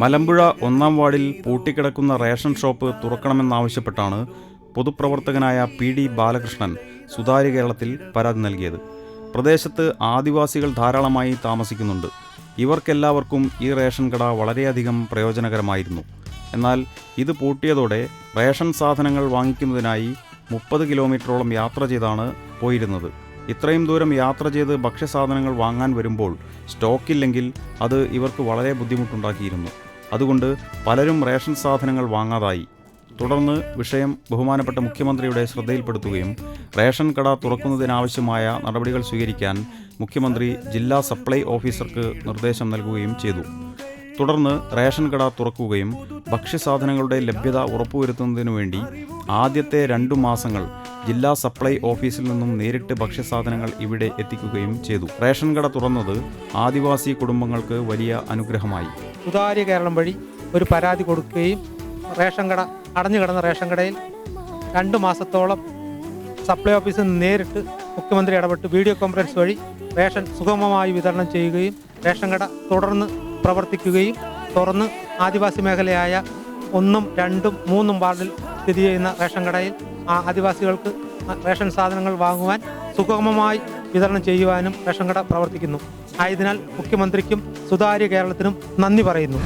മലമ്പുഴ 1-ാം വാർഡിൽ പൂട്ടിക്കിടക്കുന്ന ration shop തുറക്കണമെന്നാവശ്യപ്പെട്ടാണ് പൊതുപ്രവർത്തകനായ P D. Balakrishnan സുതാര്യ കേരളത്തിൽ പരാതി നൽകിയത്. പ്രദേശത്ത് ആദിവാസികൾ ധാരാളമായി താമസിക്കുന്നുണ്ട്. ഇവർക്കെല്ലാവർക്കും ഈ റേഷൻ കട വളരെയധികം പ്രയോജനകരമായിരുന്നു. എന്നാൽ ഇത് പൂട്ടിയതോടെ റേഷൻ സാധനങ്ങൾ വാങ്ങിക്കുന്നതിനായി 30 കിലോമീറ്ററോളം യാത്ര ചെയ്താണ് പോയിരുന്നത്. ഇത്രയും ദൂരം യാത്ര ചെയ്ത് ഭക്ഷ്യസാധനങ്ങൾ വാങ്ങാൻ വരുമ്പോൾ സ്റ്റോക്കില്ലെങ്കിൽ അത് ഇവർക്ക് വളരെ ബുദ്ധിമുട്ടുണ്ടാക്കിയിരുന്നു. അതുകൊണ്ട് പലരും റേഷൻ സാധനങ്ങൾ വാങ്ങാതായി. തുടർന്ന് വിഷയം ബഹുമാനപ്പെട്ട മുഖ്യമന്ത്രിയുടെ ശ്രദ്ധയിൽപ്പെടുത്തുകയും റേഷൻ കട തുറക്കുന്നതിനാവശ്യമായ നടപടികൾ സ്വീകരിക്കാൻ മുഖ്യമന്ത്രി ജില്ലാ സപ്ലൈ ഓഫീസർക്ക് നിർദ്ദേശം നൽകുകയും ചെയ്തു. തുടർന്ന് റേഷൻ കട തുറക്കുകയും ഭക്ഷ്യസാധനങ്ങളുടെ ലഭ്യത ഉറപ്പുവരുത്തുന്നതിനു വേണ്ടി ആദ്യത്തെ 2 മാസങ്ങൾ ജില്ലാ സപ്ലൈ ഓഫീസിൽ നിന്നും നേരിട്ട് ഭക്ഷ്യസാധനങ്ങൾ ഇവിടെ എത്തിക്കുകയും ചെയ്തു. റേഷൻ കട തുറന്നത് ആദിവാസി കുടുംബങ്ങൾക്ക് വലിയ അനുഗ്രഹമായി. സുതാര്യ കേരളം വഴി ഒരു പരാതി കൊടുക്കുകയും റേഷൻ കട അടഞ്ഞു കിടന്ന റേഷൻ കടയിൽ 2 മാസത്തോളം സപ്ലൈ ഓഫീസിൽ നിന്ന് നേരിട്ട് മുഖ്യമന്ത്രി ഇടപെട്ട് വീഡിയോ കോൺഫറൻസ് വഴി റേഷൻ സുഗമമായി വിതരണം ചെയ്യുകയും റേഷൻ കട തുടർന്ന് പ്രവർത്തിക്കുകയും തുറന്ന് ആദിവാസി മേഖലയായ 1, 2, 3 വാർഡിൽ സ്ഥിതി ചെയ്യുന്ന റേഷൻ കടയിൽ ആദിവാസികൾക്ക് റേഷൻ സാധനങ്ങൾ വാങ്ങുവാൻ സുഗമമായി വിതരണം ചെയ്യുവാനും റേഷൻ കട പ്രവർത്തിക്കുന്നു. ആയതിനാൽ മുഖ്യമന്ത്രിക്കും സുതാര്യ കേരളത്തിനും നന്ദി പറയുന്നു.